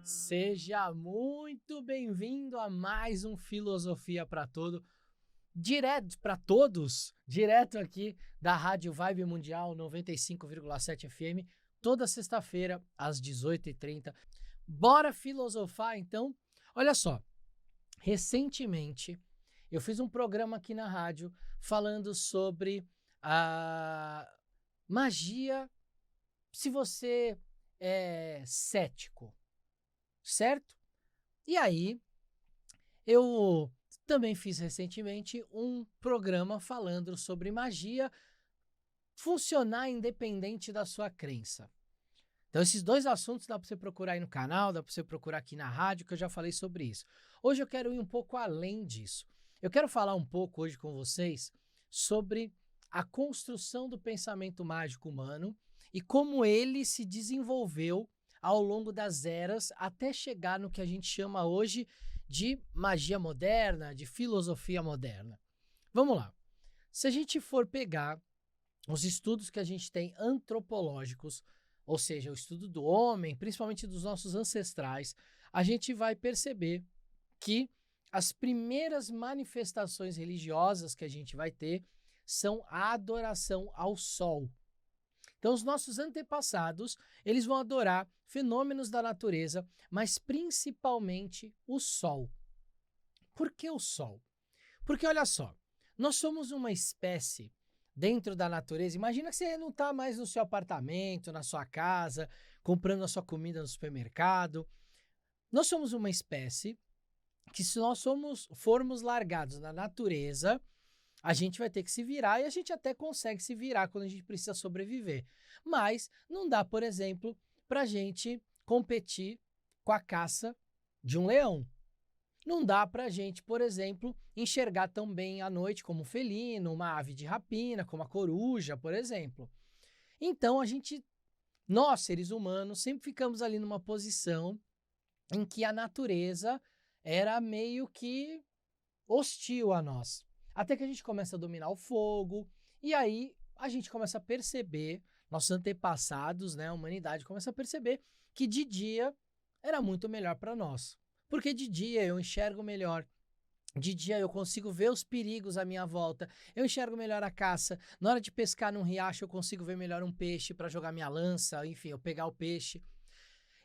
Seja muito bem-vindo a mais um Filosofia para Todos, direto aqui da Rádio Vibe Mundial 95,7 FM, toda sexta-feira às 18h30. Bora filosofar então? Olha só, recentemente eu fiz um programa aqui na rádio falando sobre a magia se você é cético. Certo? E aí, eu também fiz recentemente um programa falando sobre magia funcionar independente da sua crença. Então, esses dois assuntos dá para você procurar aí no canal, dá para você procurar aqui na rádio, que eu já falei sobre isso. Hoje eu quero ir um pouco além disso. Eu quero falar um pouco hoje com vocês sobre a construção do pensamento mágico humano e como ele se desenvolveu ao longo das eras até chegar no que a gente chama hoje de magia moderna, de filosofia moderna. Vamos lá. Se a gente for pegar os estudos que a gente tem antropológicos, ou seja, o estudo do homem, principalmente dos nossos ancestrais, a gente vai perceber que as primeiras manifestações religiosas que a gente vai ter são a adoração ao sol. Então, os nossos antepassados, eles vão adorar fenômenos da natureza, mas principalmente o sol. Por que o sol? Porque, olha só, nós somos uma espécie dentro da natureza. Imagina que você não está mais no seu apartamento, na sua casa, comprando a sua comida no supermercado. Nós somos uma espécie que, se nós formos largados na natureza, a gente vai ter que se virar e a gente até consegue se virar quando a gente precisa sobreviver. Mas não dá, por exemplo, para a gente competir com a caça de um leão. Não dá para a gente, por exemplo, enxergar tão bem à noite como um felino, uma ave de rapina, como a coruja, por exemplo. Então nós seres humanos, sempre ficamos ali numa posição em que a natureza era meio que hostil a nós. Até que a gente começa a dominar o fogo, e aí a gente começa a perceber, nossos antepassados, né, a humanidade começa a perceber que de dia era muito melhor para nós. Porque de dia eu enxergo melhor, de dia eu consigo ver os perigos à minha volta, eu enxergo melhor a caça, na hora de pescar num riacho eu consigo ver melhor um peixe para jogar minha lança, enfim, eu pegar o peixe.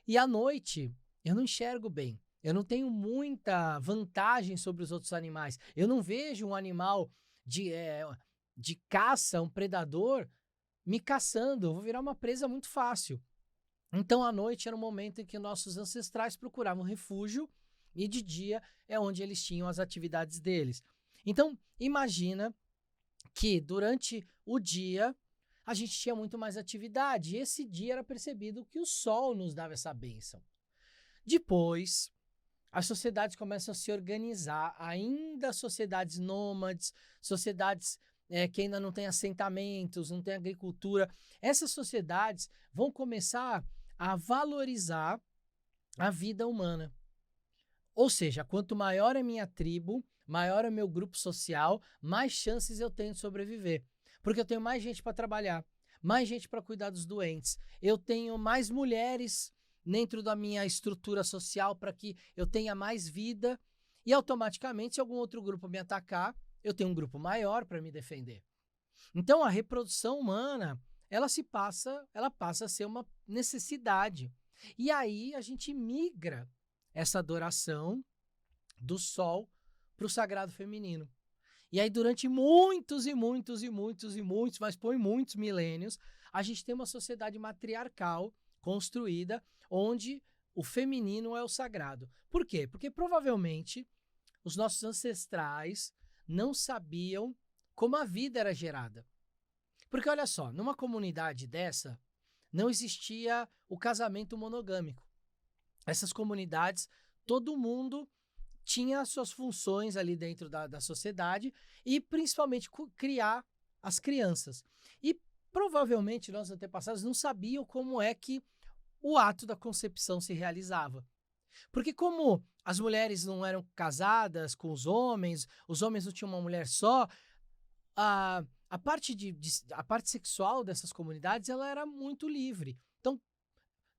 E à noite eu não enxergo bem. Eu não tenho muita vantagem sobre os outros animais. Eu não vejo um animal de caça, um predador, me caçando. Eu vou virar uma presa muito fácil. Então, à noite era o momento em que nossos ancestrais procuravam refúgio e de dia é onde eles tinham as atividades deles. Então, imagina que durante o dia a gente tinha muito mais atividade e esse dia era percebido que o sol nos dava essa bênção. Depois, as sociedades começam a se organizar, ainda sociedades nômades, sociedades que ainda não têm assentamentos, não têm agricultura. Essas sociedades vão começar a valorizar a vida humana. Ou seja, quanto maior é minha tribo, maior é meu grupo social, mais chances eu tenho de sobreviver. Porque eu tenho mais gente para trabalhar, mais gente para cuidar dos doentes, eu tenho mais mulheres dentro da minha estrutura social para que eu tenha mais vida e automaticamente, se algum outro grupo me atacar, eu tenho um grupo maior para me defender. Então, a reprodução humana, ela passa a ser uma necessidade. E aí a gente migra essa adoração do sol para o sagrado feminino. E aí, durante muitos, mas põe muitos milênios, a gente tem uma sociedade matriarcal construída onde o feminino é o sagrado. Por quê? Porque provavelmente os nossos ancestrais não sabiam como a vida era gerada. Porque olha só, numa comunidade dessa, não existia o casamento monogâmico. Essas comunidades, todo mundo tinha suas funções ali dentro da sociedade e principalmente criar as crianças. E provavelmente nossos antepassados não sabiam como é que o ato da concepção se realizava. Porque como as mulheres não eram casadas com os homens não tinham uma mulher só, a parte sexual dessas comunidades ela era muito livre. Então,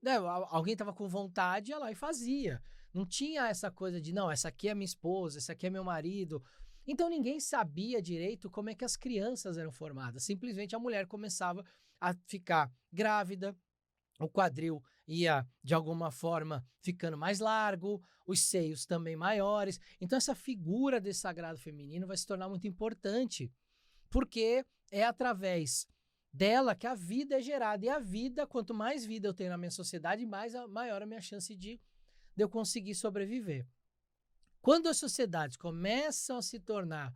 né, alguém estava com vontade, ia lá e fazia. Não tinha essa coisa de, não, essa aqui é minha esposa, esse aqui é meu marido. Então ninguém sabia direito como é que as crianças eram formadas. Simplesmente a mulher começava a ficar grávida, o quadril ia, de alguma forma, ficando mais largo, os seios também maiores. Então essa figura desse sagrado feminino vai se tornar muito importante, porque é através dela que a vida é gerada. E a vida, quanto mais vida eu tenho na minha sociedade, maior a minha chance de eu conseguir sobreviver. Quando as sociedades começam a se tornar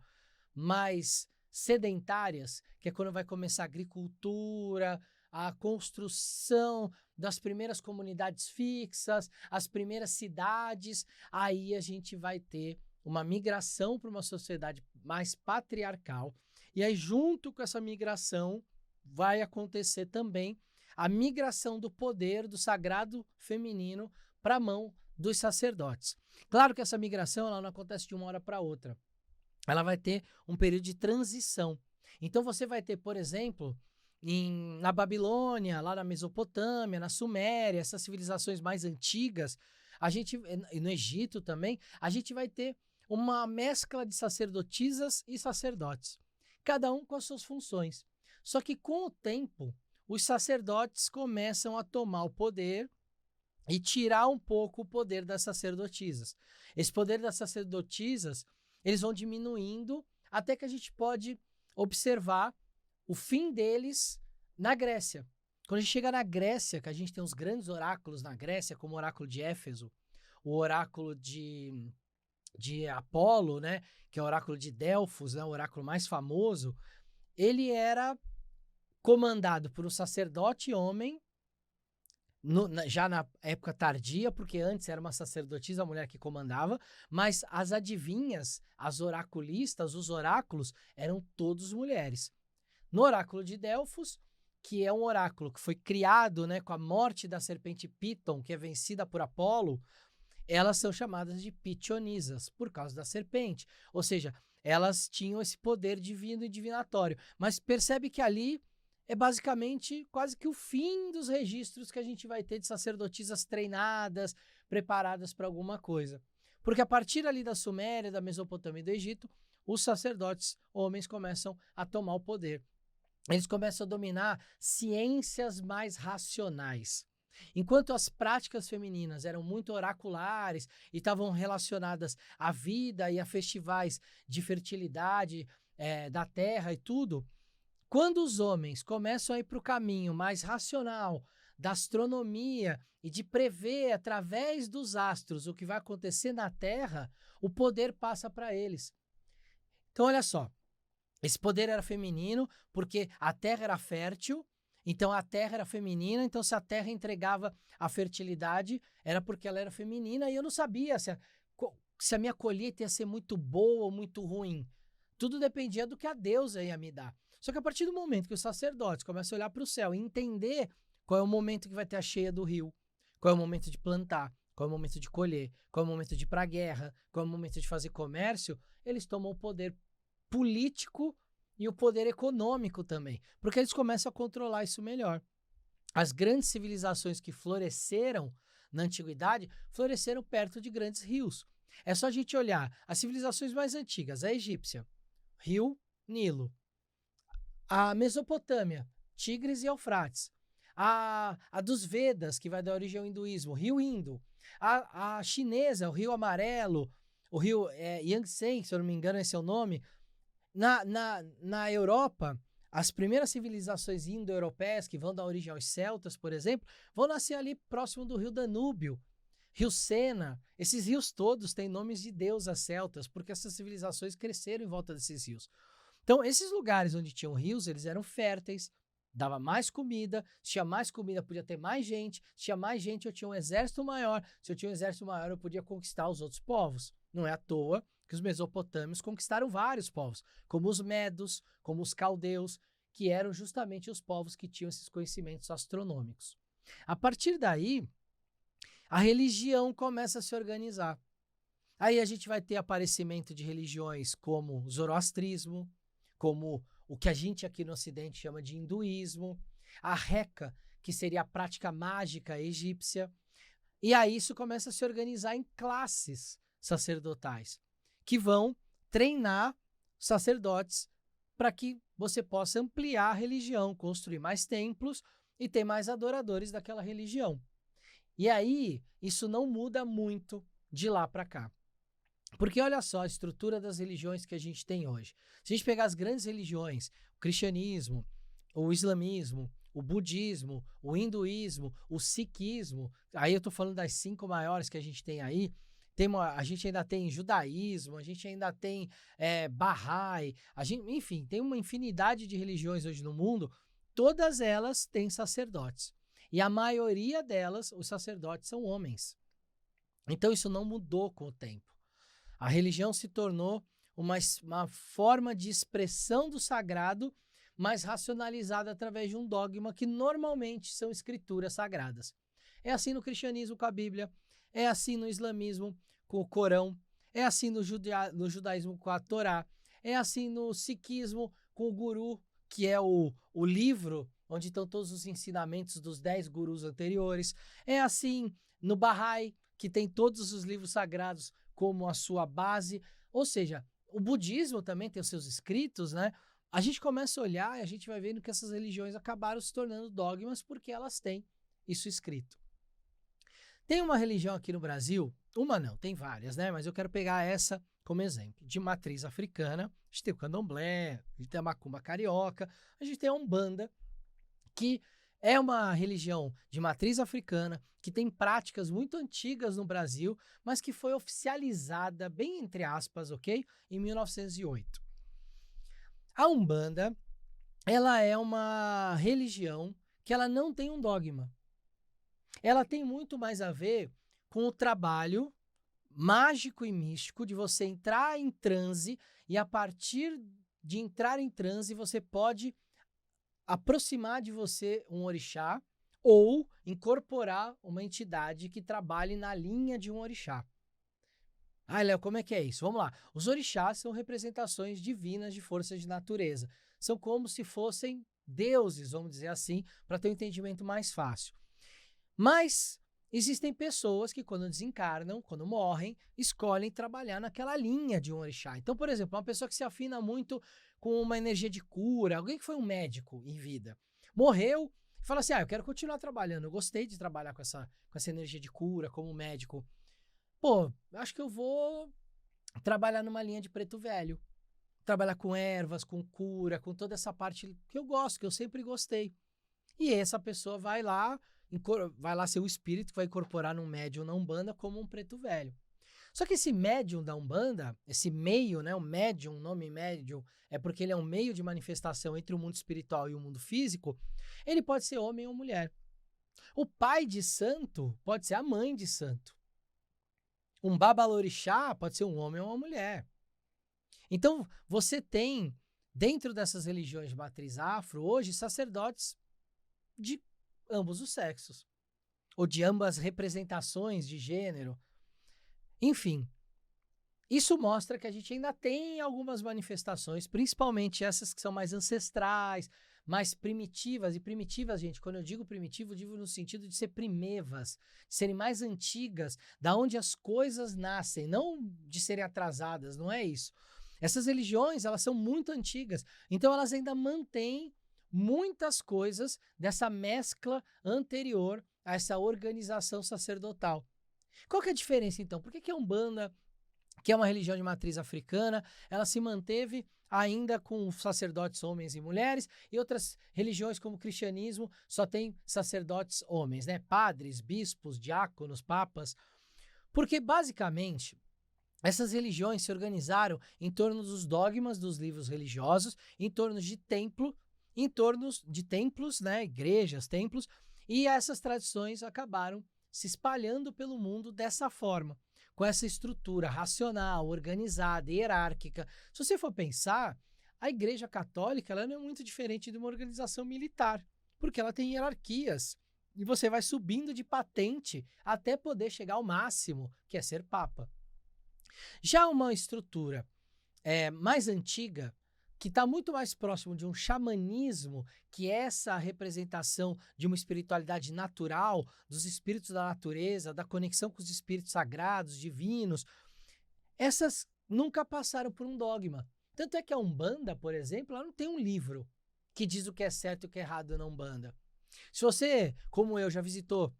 mais sedentárias, que é quando vai começar a agricultura, a construção das primeiras comunidades fixas, as primeiras cidades, aí a gente vai ter uma migração para uma sociedade mais patriarcal. E aí, junto com essa migração, vai acontecer também a migração do poder do sagrado feminino para a mão dos sacerdotes. Claro que essa migração ela não acontece de uma hora para outra. Ela vai ter um período de transição. Então você vai ter, por exemplo, na Babilônia, lá na Mesopotâmia, na Suméria, essas civilizações mais antigas, e no Egito também, a gente vai ter uma mescla de sacerdotisas e sacerdotes, cada um com as suas funções. Só que com o tempo, os sacerdotes começam a tomar o poder e tirar um pouco o poder das sacerdotisas. Esse poder das sacerdotisas, eles vão diminuindo até que a gente pode observar o fim deles na Grécia. Quando a gente chega na Grécia, que a gente tem os grandes oráculos na Grécia, como o oráculo de Éfeso, o oráculo de Apolo, né, que é o oráculo de Delfos, né, o oráculo mais famoso, ele era comandado por um sacerdote homem, já na época tardia, porque antes era uma sacerdotisa, a mulher que comandava, mas as adivinhas, as oraculistas, os oráculos, eram todos mulheres. No oráculo de Delfos, que é um oráculo que foi criado, né, com a morte da serpente Piton, que é vencida por Apolo, elas são chamadas de pitionisas, por causa da serpente. Ou seja, elas tinham esse poder divino e divinatório. Mas percebe que ali é basicamente quase que o fim dos registros que a gente vai ter de sacerdotisas treinadas, preparadas para alguma coisa. Porque a partir ali da Suméria, da Mesopotâmia e do Egito, os sacerdotes homens começam a tomar o poder. Eles começam a dominar ciências mais racionais. Enquanto as práticas femininas eram muito oraculares e estavam relacionadas à vida e a festivais de fertilidade da terra e tudo, quando os homens começam a ir para o caminho mais racional da astronomia e de prever através dos astros o que vai acontecer na Terra, o poder passa para eles. Então, olha só, esse poder era feminino porque a Terra era fértil, então a Terra era feminina, então se a Terra entregava a fertilidade, era porque ela era feminina, e eu não sabia se a minha colheita ia ser muito boa ou muito ruim. Tudo dependia do que a deusa ia me dar. Só que a partir do momento que os sacerdotes começam a olhar para o céu e entender qual é o momento que vai ter a cheia do rio, qual é o momento de plantar, qual é o momento de colher, qual é o momento de ir para a guerra, qual é o momento de fazer comércio, eles tomam o poder político e o poder econômico também, porque eles começam a controlar isso melhor. As grandes civilizações que floresceram na antiguidade, floresceram perto de grandes rios. É só a gente olhar as civilizações mais antigas, a egípcia, rio Nilo, a Mesopotâmia, Tigres e Eufrates, a dos Vedas, que vai dar origem ao hinduísmo, rio Indo, a chinesa, o rio Amarelo, o rio Yangtze, se eu não me engano esse é o nome. Na Europa, as primeiras civilizações indo-europeias que vão dar origem aos celtas, por exemplo, vão nascer ali próximo do rio Danúbio, rio Sena. Esses rios todos têm nomes de deusas celtas, porque essas civilizações cresceram em volta desses rios. Então, esses lugares onde tinham rios, eles eram férteis, dava mais comida, se tinha mais comida, podia ter mais gente, se tinha mais gente, eu tinha um exército maior, se eu tinha um exército maior, eu podia conquistar os outros povos. Não é à toa que os mesopotâmios conquistaram vários povos, como os medos, como os caldeus, que eram justamente os povos que tinham esses conhecimentos astronômicos. A partir daí, a religião começa a se organizar. Aí a gente vai ter aparecimento de religiões como o zoroastrismo, como o que a gente aqui no Ocidente chama de hinduísmo, a Reca, que seria a prática mágica egípcia. E aí isso começa a se organizar em classes sacerdotais, que vão treinar sacerdotes para que você possa ampliar a religião, construir mais templos e ter mais adoradores daquela religião. E aí, isso não muda muito de lá para cá. Porque olha só a estrutura das religiões que a gente tem hoje. Se a gente pegar as grandes religiões, o cristianismo, o islamismo, o budismo, o hinduísmo, o sikhismo, aí eu estou falando das 5 maiores que a gente tem aí, a gente ainda tem judaísmo, a gente ainda tem Bahá'í, enfim, tem uma infinidade de religiões hoje no mundo, todas elas têm sacerdotes. E a maioria delas, os sacerdotes são homens. Então isso não mudou com o tempo. A religião se tornou uma forma de expressão do sagrado, mas racionalizada através de um dogma que normalmente são escrituras sagradas. É assim no cristianismo com a Bíblia, é assim no islamismo com o Corão, é assim no judaísmo com a Torá, é assim no sikhismo com o Guru, que é o livro onde estão todos os ensinamentos dos 10 gurus anteriores, é assim no Bahá'í, que tem todos os livros sagrados como a sua base, ou seja, o budismo também tem os seus escritos, né? A gente começa a olhar e a gente vai vendo que essas religiões acabaram se tornando dogmas porque elas têm isso escrito. Tem uma religião aqui no Brasil, uma não, tem várias, né? Mas eu quero pegar essa como exemplo, de matriz africana. A gente tem o candomblé, a gente tem a macumba carioca, a gente tem a umbanda, que é uma religião de matriz africana, que tem práticas muito antigas no Brasil, mas que foi oficializada, bem entre aspas, ok? Em 1908. A Umbanda, ela é uma religião que ela não tem um dogma. Ela tem muito mais a ver com o trabalho mágico e místico de você entrar em transe e a partir de entrar em transe você pode aproximar de você um orixá ou incorporar uma entidade que trabalhe na linha de um orixá. Ah, Léo, como é que é isso? Vamos lá. Os orixás são representações divinas de forças de natureza. São como se fossem deuses, vamos dizer assim, para ter um entendimento mais fácil. Mas existem pessoas que, quando desencarnam, quando morrem, escolhem trabalhar naquela linha de um orixá. Então, por exemplo, uma pessoa que se afina muito com uma energia de cura, alguém que foi um médico em vida, morreu e fala assim, eu quero continuar trabalhando, eu gostei de trabalhar com essa energia de cura como médico. Pô, acho que eu vou trabalhar numa linha de preto velho, trabalhar com ervas, com cura, com toda essa parte que eu gosto, que eu sempre gostei. E essa pessoa vai lá ser o espírito que vai incorporar num médium na Umbanda como um preto velho. Só que esse médium da Umbanda, esse meio, né, o médium, o nome médium, é porque ele é um meio de manifestação entre o mundo espiritual e o mundo físico, ele pode ser homem ou mulher. O pai de santo pode ser a mãe de santo. Um babalorixá pode ser um homem ou uma mulher. Então, você tem, dentro dessas religiões de matriz afro, hoje, sacerdotes de ambos os sexos, ou de ambas representações de gênero. Enfim, isso mostra que a gente ainda tem algumas manifestações, principalmente essas que são mais ancestrais, mais primitivas. E primitivas, gente, quando eu digo primitivo, eu digo no sentido de ser primevas, de serem mais antigas, da onde as coisas nascem, não de serem atrasadas, não é isso. Essas religiões, elas são muito antigas, então elas ainda mantêm muitas coisas dessa mescla anterior a essa organização sacerdotal. Qual que é a diferença, então? Por que a Umbanda, que é uma religião de matriz africana, ela se manteve ainda com sacerdotes homens e mulheres, e outras religiões como o cristianismo só tem sacerdotes homens, né? Padres, bispos, diáconos, papas. Porque, basicamente, essas religiões se organizaram em torno dos dogmas dos livros religiosos, em torno de templos, né? Igrejas, templos, e essas tradições acabaram se espalhando pelo mundo dessa forma, com essa estrutura racional, organizada, hierárquica. Se você for pensar, a Igreja Católica ela não é muito diferente de uma organização militar, porque ela tem hierarquias, e você vai subindo de patente até poder chegar ao máximo, que é ser papa. Já uma estrutura mais antiga, que está muito mais próximo de um xamanismo, que é essa representação de uma espiritualidade natural, dos espíritos da natureza, da conexão com os espíritos sagrados, divinos, essas nunca passaram por um dogma. Tanto é que a Umbanda, por exemplo, ela não tem um livro que diz o que é certo e o que é errado na Umbanda. Se você, como eu, já visitou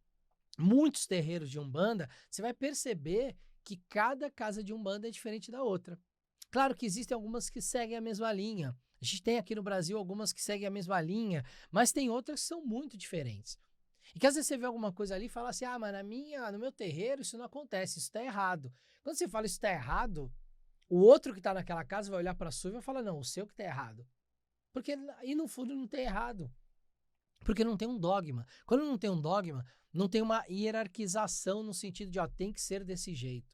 muitos terreiros de Umbanda, você vai perceber que cada casa de Umbanda é diferente da outra. Claro que existem algumas que seguem a mesma linha. A gente tem aqui no Brasil algumas que seguem a mesma linha, mas tem outras que são muito diferentes. E que às vezes você vê alguma coisa ali e fala assim, mas no meu terreiro isso não acontece, isso está errado. Quando você fala isso está errado, o outro que está naquela casa vai olhar para a sua e vai falar, não, o seu que está errado. Porque aí no fundo não tem errado. Porque não tem um dogma. Quando não tem um dogma, não tem uma hierarquização no sentido de, tem que ser desse jeito.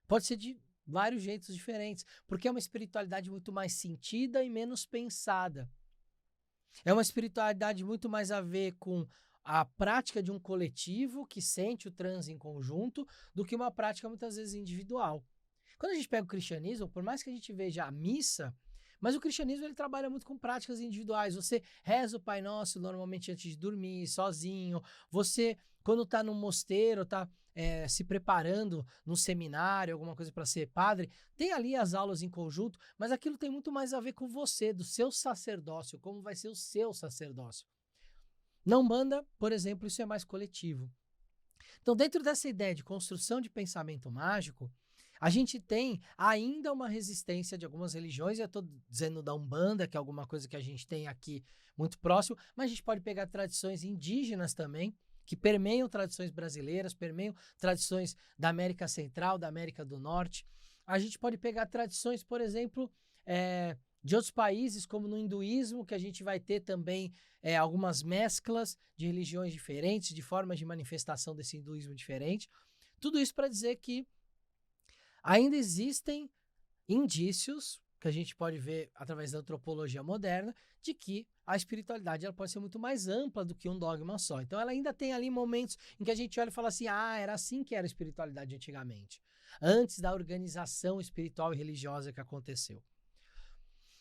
Pode ser de vários jeitos diferentes, porque é uma espiritualidade muito mais sentida e menos pensada. É uma espiritualidade muito mais a ver com a prática de um coletivo que sente o transe em conjunto do que uma prática muitas vezes individual. Quando a gente pega o cristianismo, por mais que a gente veja a missa, mas o cristianismo ele trabalha muito com práticas individuais. Você reza o Pai Nosso normalmente antes de dormir, sozinho. Você, quando está num mosteiro, está se preparando num seminário, alguma coisa para ser padre, tem ali as aulas em conjunto, mas aquilo tem muito mais a ver com você, do seu sacerdócio, como vai ser o seu sacerdócio. Na Umbanda, por exemplo, isso é mais coletivo. Então, dentro dessa ideia de construção de pensamento mágico, a gente tem ainda uma resistência de algumas religiões, eu estou dizendo da Umbanda, que é alguma coisa que a gente tem aqui muito próximo, mas a gente pode pegar tradições indígenas também, que permeiam tradições brasileiras, permeiam tradições da América Central, da América do Norte. A gente pode pegar tradições, por exemplo, de outros países, como no hinduísmo, que a gente vai ter também algumas mesclas de religiões diferentes, de formas de manifestação desse hinduísmo diferente. Tudo isso para dizer que ainda existem indícios, que a gente pode ver através da antropologia moderna, de que a espiritualidade ela pode ser muito mais ampla do que um dogma só. Então ela ainda tem ali momentos em que a gente olha e fala assim, era assim que era a espiritualidade antigamente, antes da organização espiritual e religiosa que aconteceu.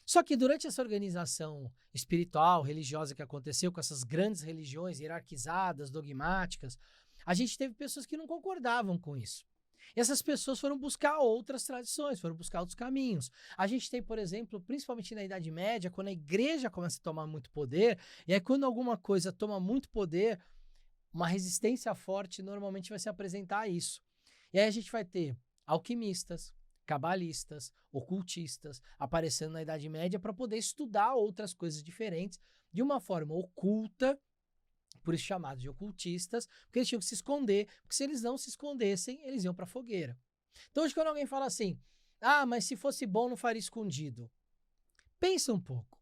Só que durante essa organização espiritual, religiosa que aconteceu, com essas grandes religiões hierarquizadas, dogmáticas, a gente teve pessoas que não concordavam com isso. E essas pessoas foram buscar outras tradições, foram buscar outros caminhos. A gente tem, por exemplo, principalmente na Idade Média, quando a igreja começa a tomar muito poder, e aí quando alguma coisa toma muito poder, uma resistência forte normalmente vai se apresentar a isso. E aí a gente vai ter alquimistas, cabalistas, ocultistas aparecendo na Idade Média para poder estudar outras coisas diferentes de uma forma oculta, por isso chamados de ocultistas, porque eles tinham que se esconder, porque se eles não se escondessem, eles iam para a fogueira. Então hoje quando alguém fala assim, mas se fosse bom não faria escondido. Pensa um pouco.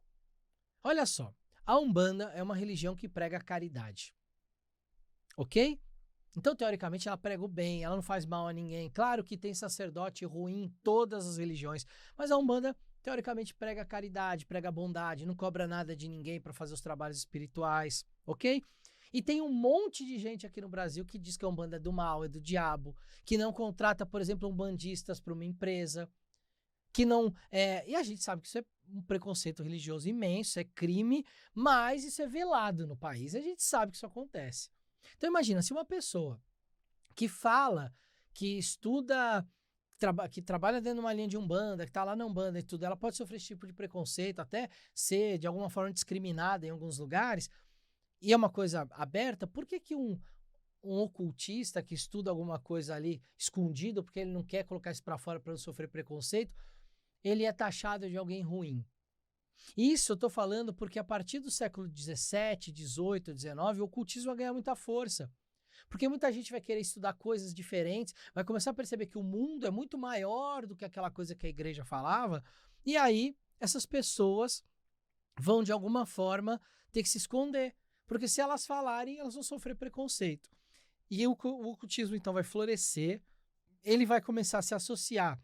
Olha só, a Umbanda é uma religião que prega a caridade. Ok? Então, teoricamente, ela prega o bem, ela não faz mal a ninguém. Claro que tem sacerdote ruim em todas as religiões, mas a Umbanda, teoricamente, prega a caridade, prega a bondade, não cobra nada de ninguém para fazer os trabalhos espirituais, ok? E tem um monte de gente aqui no Brasil que diz que a Umbanda é do mal, é do diabo, que não contrata, por exemplo, umbandistas para uma empresa, que não... E a gente sabe que isso é um preconceito religioso imenso, é crime, mas isso é velado no país, a gente sabe que isso acontece. Então imagina, se uma pessoa que fala, que estuda, que trabalha dentro de uma linha de Umbanda, que está lá na Umbanda e tudo, ela pode sofrer esse tipo de preconceito, até ser de alguma forma discriminada em alguns lugares, e é uma coisa aberta, por que um ocultista que estuda alguma coisa ali escondido, porque ele não quer colocar isso para fora para não sofrer preconceito, ele é taxado de alguém ruim? Isso eu estou falando porque a partir do século XVII, XVIII, XIX, o ocultismo vai ganhar muita força. Porque muita gente vai querer estudar coisas diferentes, vai começar a perceber que o mundo é muito maior do que aquela coisa que a igreja falava, e aí essas pessoas vão, de alguma forma, ter que se esconder. Porque se elas falarem, elas vão sofrer preconceito. E o ocultismo, então, vai florescer, ele vai começar a se associar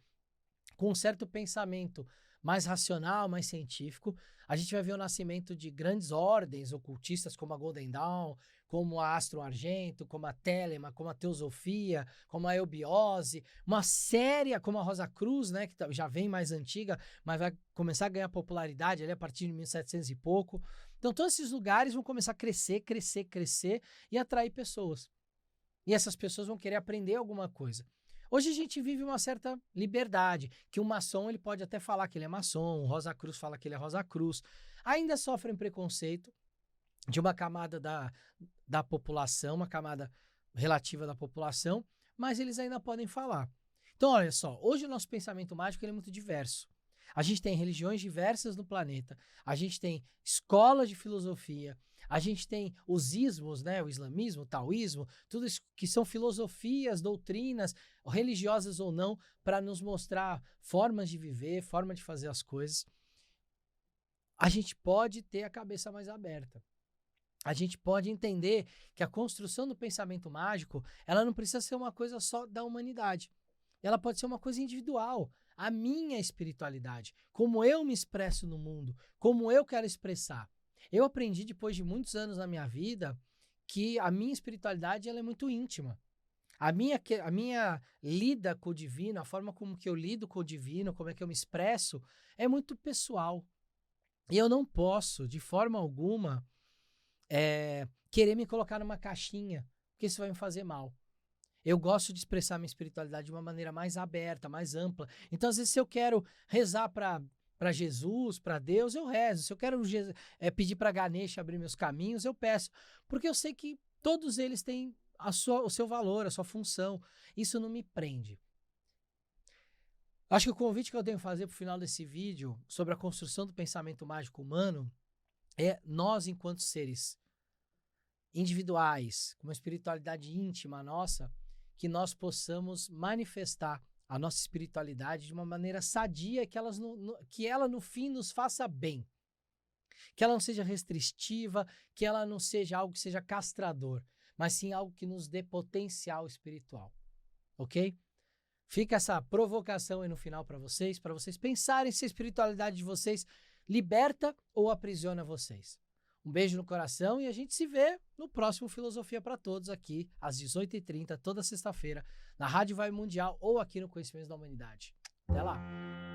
com um certo pensamento mais racional, mais científico. A gente vai ver o nascimento de grandes ordens ocultistas como a Golden Dawn, como a Astro Argento, como a Telema, como a Teosofia, como a Eubiose, uma série como a Rosa Cruz, né, que já vem mais antiga, mas vai começar a ganhar popularidade ali a partir de 1700 e pouco. Então todos esses lugares vão começar a crescer, crescer, crescer e atrair pessoas. E essas pessoas vão querer aprender alguma coisa. Hoje a gente vive uma certa liberdade, que o maçom ele pode até falar que ele é maçom, o Rosa Cruz fala que ele é Rosa Cruz. Ainda sofrem preconceito de uma camada da população, uma camada relativa da população, mas eles ainda podem falar. Então, olha só, hoje o nosso pensamento mágico ele é muito diverso. A gente tem religiões diversas no planeta, a gente tem escolas de filosofia, a gente tem os ismos, né, o islamismo, o taoísmo, tudo isso que são filosofias, doutrinas, religiosas ou não, para nos mostrar formas de viver, forma de fazer as coisas. A gente pode ter a cabeça mais aberta. A gente pode entender que a construção do pensamento mágico, ela não precisa ser uma coisa só da humanidade. Ela pode ser uma coisa individual. A minha espiritualidade, como eu me expresso no mundo, como eu quero expressar. Eu aprendi depois de muitos anos na minha vida que a minha espiritualidade ela é muito íntima. A minha lida com o divino, a forma como que eu lido com o divino, como é que eu me expresso, é muito pessoal. E eu não posso, de forma alguma, querer me colocar numa caixinha, porque isso vai me fazer mal. Eu gosto de expressar minha espiritualidade de uma maneira mais aberta, mais ampla. Então, às vezes, se eu quero rezar para Jesus, para Deus, eu rezo. Se eu quero pedir para Ganesha abrir meus caminhos, eu peço. Porque eu sei que todos eles têm o seu valor, a sua função. Isso não me prende. Acho que o convite que eu tenho que fazer para o final desse vídeo sobre a construção do pensamento mágico humano é nós, enquanto seres individuais, com uma espiritualidade íntima nossa, que nós possamos manifestar a nossa espiritualidade de uma maneira sadia, que ela no fim nos faça bem. Que ela não seja restritiva, que ela não seja algo que seja castrador, mas sim algo que nos dê potencial espiritual. Ok? Fica essa provocação aí no final para vocês pensarem se a espiritualidade de vocês liberta ou aprisiona vocês. Um beijo no coração e a gente se vê no próximo Filosofia para Todos aqui às 18h30, toda sexta-feira, na Rádio Vai Mundial ou aqui no Conhecimentos da Humanidade. Até lá!